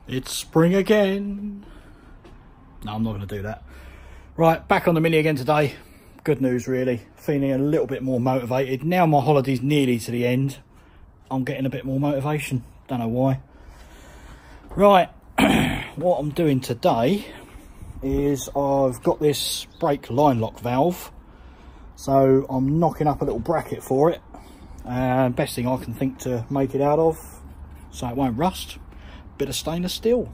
It's spring again. No, I'm not going to do that. Right, back on the Mini again today. Good news, really. Feeling a little bit more motivated. Now my holiday's nearly to the end, I'm getting a bit more motivation. Don't know why. Right, what I'm doing today is I've got this brake line lock valve. So I'm knocking up a little bracket for it. And best thing I can think to make it out of, so it won't rust, bit of stainless steel.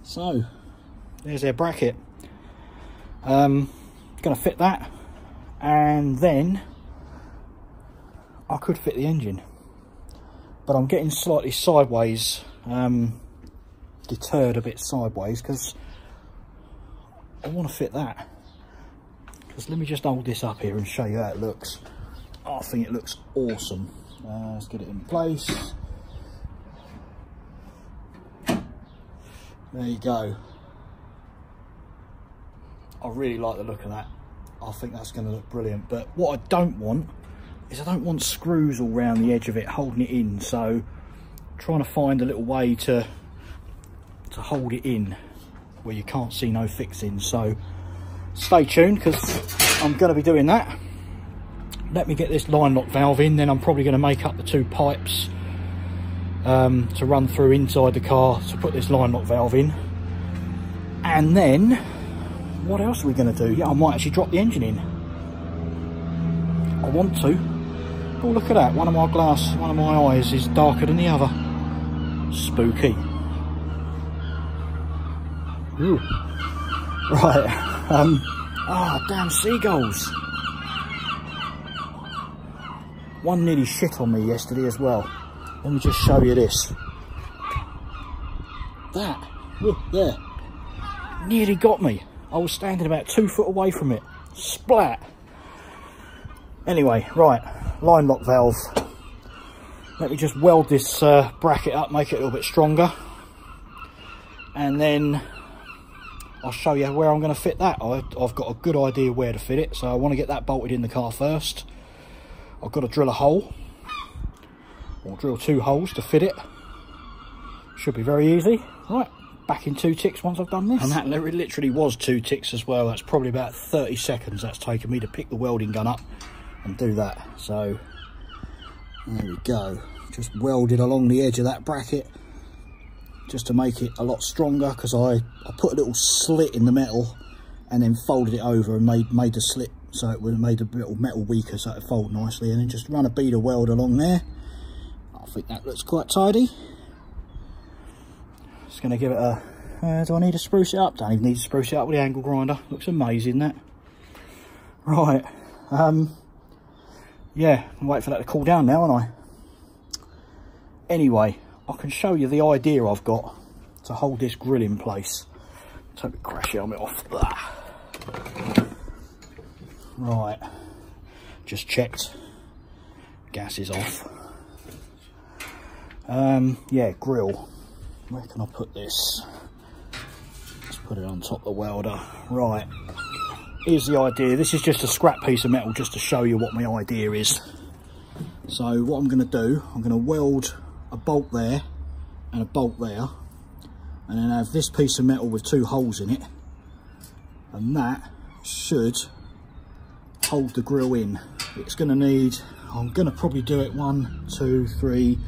So there's their bracket. Gonna fit that, and then I could fit the engine, but I'm getting slightly sideways, deterred a bit sideways, because I want to fit that. Because let me just hold this up here and show you how it looks. I think it looks awesome. Let's get it in place. There you go. I really like the look of that. I think that's going to look brilliant. But what I don't want is I don't want screws all around the edge of it holding it in. So trying to find a little way to hold it in where you can't see no fixing. So stay tuned, because I'm going to be doing that. Let me get this line lock valve in, then I'm probably going to make up the two pipes to run through inside the car to put this line lock valve in. And then what else are we going to do? Yeah, I might actually drop the engine in. I want to. Oh, look at that. One of my eyes is darker than the other. Spooky. Ooh. Right. Ah, damn seagulls. One nearly shit on me yesterday as well. Let me just show you this. That. Look, there. Nearly got me. I was standing about 2 foot away from it. Splat. Anyway, right. Line lock valve. Let me just weld this bracket up, make it a little bit stronger. And then I'll show you where I'm going to fit that. I've got a good idea where to fit it. So I want to get that bolted in the car first. I've got to drill a hole, or drill 2 holes to fit it. Should be very easy. Right, back in 2 ticks once I've done this. And that literally was 2 ticks as well. That's probably about 30 seconds that's taken me to pick the welding gun up and do that. So there we go. Just welded along the edge of that bracket just to make it a lot stronger, because I put a little slit in the metal and then folded it over and made the slit so it would have made the little metal weaker so it would fold nicely, and then just run a beader weld along there. I think that looks quite tidy. Just going to give it a... do I need to spruce it up? Don't even need to spruce it up with the angle grinder. Looks amazing, that. Right. Yeah, I'll wait for that to cool down now, won't I? Anyway, I can show you the idea I've got to hold this grill in place. Take the crash helmet off. Right, just checked, gas is off. Yeah, grill, where can I put this? Let's put it on top of the welder. Right, here's the idea. This is just a scrap piece of metal just to show you what my idea is. So what I'm going to do, I'm going to weld a bolt there and a bolt there, and then have this piece of metal with 2 holes in it, and that should hold the grill in. It's going to need, I'm going to probably do it 1, 2, 3,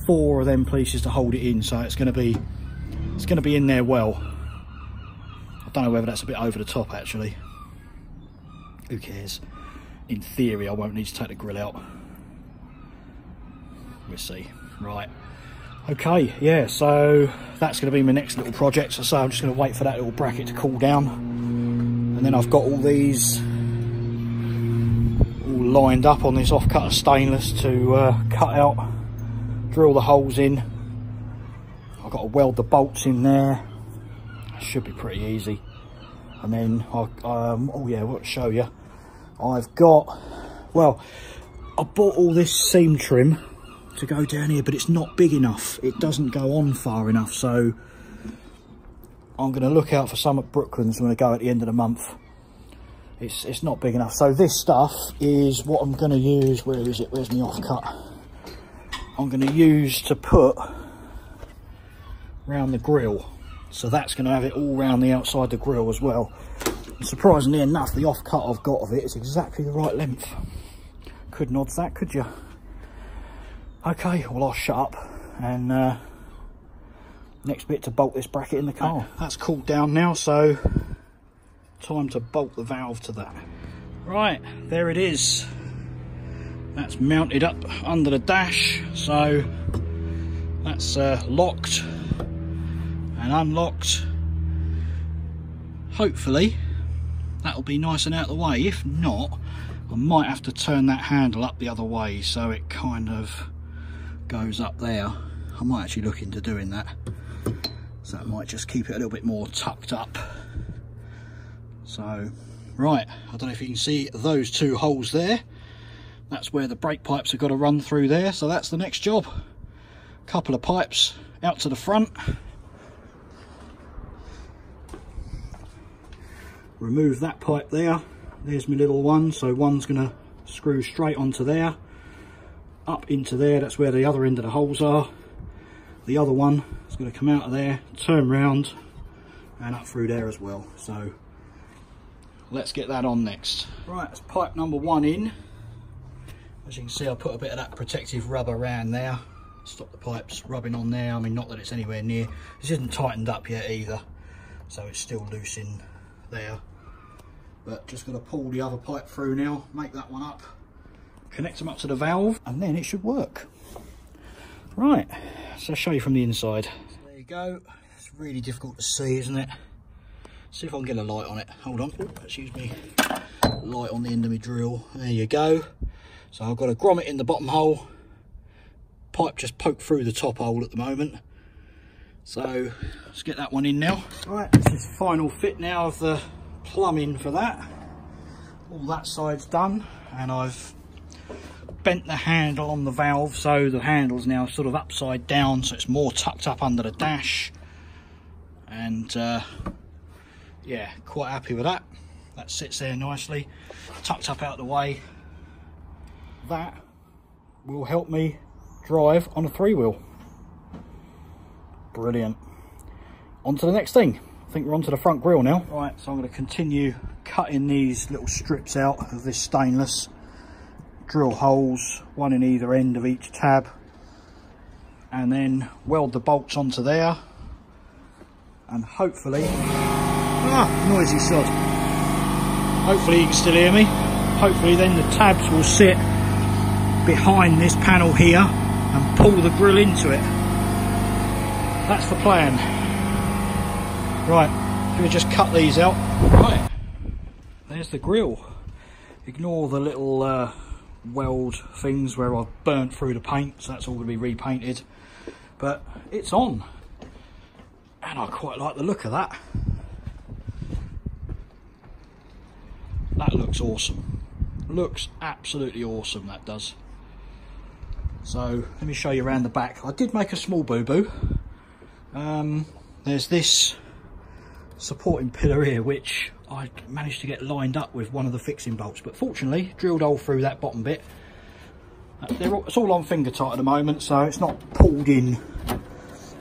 4 of them pieces to hold it in, so it's going to be in there well. I don't know whether that's a bit over the top actually. Who cares? In theory I won't need to take the grill out. We'll see. Right, okay, yeah, so that's going to be my next little project. So I'm just going to wait for that little bracket to cool down, and then I've got all these all lined up on this off-cut of stainless to cut out, drill the holes in. I've got to weld the bolts in there. Should be pretty easy. And then oh yeah, what to show you, I've got, well, I bought all this seam trim to go down here, but it's not big enough. It doesn't go on far enough, so I'm going to look out for some at Brooklands when I go at the end of the month. It's not big enough. So this stuff is what I'm going to use. Where is it? Where's my offcut? I'm going to use to put round the grill. So that's going to have it all round the outside the grill as well. And surprisingly enough, the off-cut I've got of it is exactly the right length. Couldn't odds that, could you? Okay, well I'll shut up and next bit to bolt this bracket in the car. That's cooled down now, so time to bolt the valve to that. Right, there it is. That's mounted up under the dash, so that's locked and unlocked. Hopefully that'll be nice and out of the way. If not, I might have to turn that handle up the other way so it kind of goes up there. I might actually look into doing that, so that might just keep it a little bit more tucked up. So right, I don't know if you can see those two holes there. That's where the brake pipes have got to run through there, so that's the next job. Couple of pipes out to the front. Remove that pipe there. There's my little one, so one's going to screw straight onto there, up into there. That's where the other end of the holes are. The other one is going to come out of there, turn round and up through there as well. So let's get that on next. Right, that's pipe number one in. As you can see, I put a bit of that protective rubber around there, stop the pipes rubbing on there. I mean, not that it's anywhere near, this isn't tightened up yet either, so it's still loose in there. But just going to pull the other pipe through now, make that one up, connect them up to the valve, and then it should work. Right, so I'll show you from the inside. So there you go. It's really difficult to see, isn't it? See if I can get a light on it. Hold on, excuse me. Light on the end of my drill. There you go. So I've got a grommet in the bottom hole. Pipe just poked through the top hole at the moment. So let's get that one in now. Right, this is final fit now of the plumbing for that. All that side's done, and I've bent the handle on the valve, so the handle's now sort of upside down, so it's more tucked up under the dash. And yeah, quite happy with that. That sits there nicely, tucked up out of the way. That will help me drive on a three-wheel. Brilliant. On to the next thing. I think we're onto the front grille now. Right, so I'm going to continue cutting these little strips out of this stainless. Drill holes, one in either end of each tab, and then weld the bolts onto there, and hopefully, noisy sod. Hopefully you can still hear me. Hopefully then the tabs will sit behind this panel here and pull the grill into it. That's the plan. Right, so we just cut these out. Right, there's the grill. Ignore the little weld things where I've burnt through the paint, so that's all going to be repainted. But it's on, and I quite like the look of that. That looks awesome. Looks absolutely awesome, that does. So let me show you around the back. I did make a small boo-boo. There's this supporting pillar here, which I managed to get lined up with one of the fixing bolts, but fortunately drilled a hole through that bottom bit. It's all on finger tight at the moment, so it's not pulled in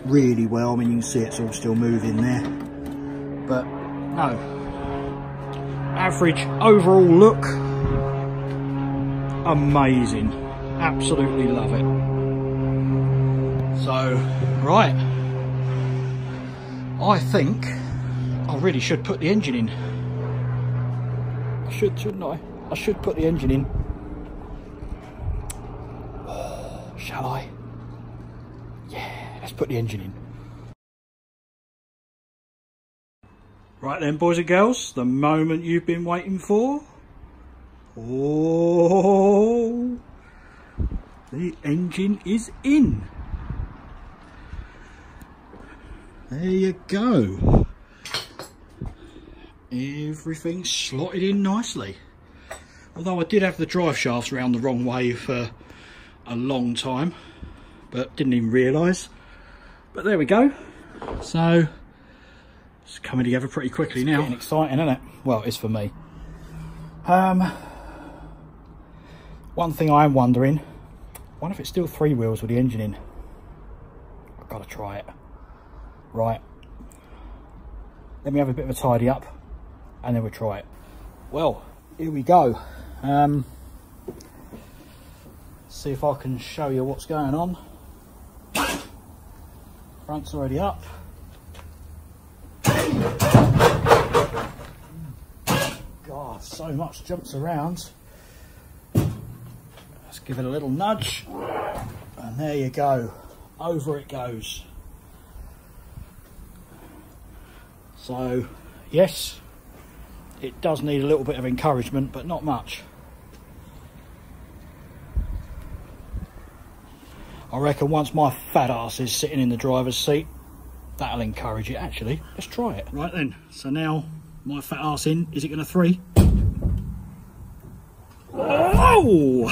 really well. I mean, you can see it's all still moving there, but no, average overall look, amazing, absolutely love it. So right, I think I really should put the engine in. I should, shouldn't I? I should put the engine in. Oh, shall I? Yeah, let's put the engine in. Right then, boys and girls, the moment you've been waiting for. Oh, the engine is in. There you go. Everything's slotted in nicely. Although I did have the drive shafts around the wrong way for a long time, but didn't even realise. But there we go. So it's coming together pretty quickly now. Getting exciting, isn't it? Well, it's for me. One thing I am wondering, I wonder if it's still three wheels with the engine in. I've got to try it. Right, let me have a bit of a tidy up and then we'll try it. Well, here we go. See if I can show you what's going on. Front's already up. God, so much jumps around. Let's give it a little nudge, and there you go, over it goes. So yes, it does need a little bit of encouragement, but not much. I reckon once my fat ass is sitting in the driver's seat, that'll encourage it. Actually, let's try it. Right then, so now my fat ass in, is it going to 3? Oh!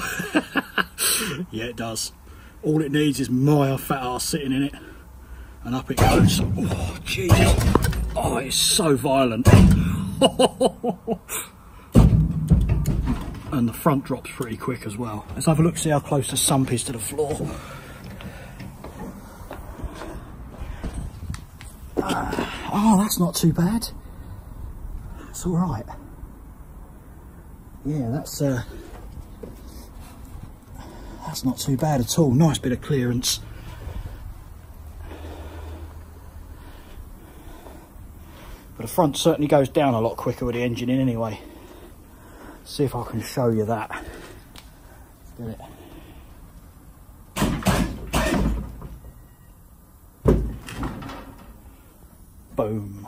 Yeah, it does. All it needs is my fat ass sitting in it, and up it goes. Oh, jeez. Oh, it's so violent. And the front drops pretty quick as well. Let's have a look, see how close the sump is to the floor. Oh, that's not too bad. That's all right. Yeah, that's not too bad at all. Nice bit of clearance. But the front certainly goes down a lot quicker with the engine in anyway. See if I can show you that. Get it. Boom.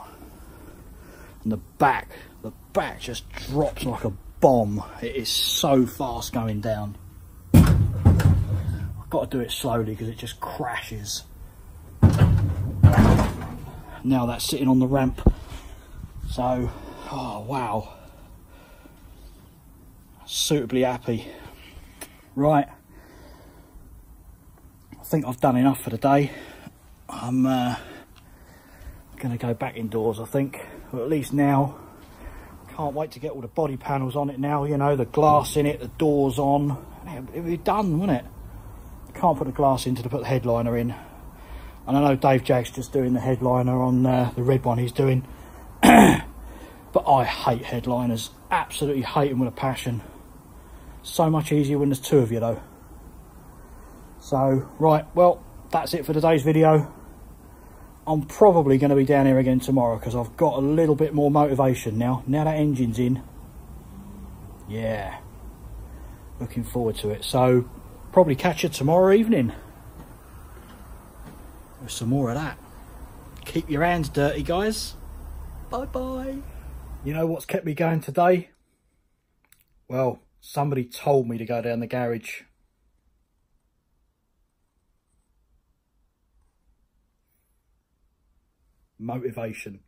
And the back just drops like a bomb. It is so fast going down. I've got to do it slowly because it just crashes. Now that's sitting on the ramp. So, oh wow. Suitably happy. Right. I think I've done enough for the day. I'm going to go back indoors, I think. Or at least now. Can't wait to get all the body panels on it now, you know, the glass in it, the doors on. It would be done, wouldn't it? Can't put the glass in to put the headliner in. And I know Dave Jack's just doing the headliner on the red one he's doing. But I hate headliners. Absolutely hate them with a passion. So much easier when there's 2 of you though. So, right, well, that's it for today's video. I'm probably going to be down here again tomorrow because I've got a little bit more motivation now. Now that engine's in. Yeah. Looking forward to it. So, probably catch you tomorrow evening. With some more of that. Keep your hands dirty, guys. Bye-bye. You know what's kept me going today? Well, somebody told me to go down the garage. Motivation.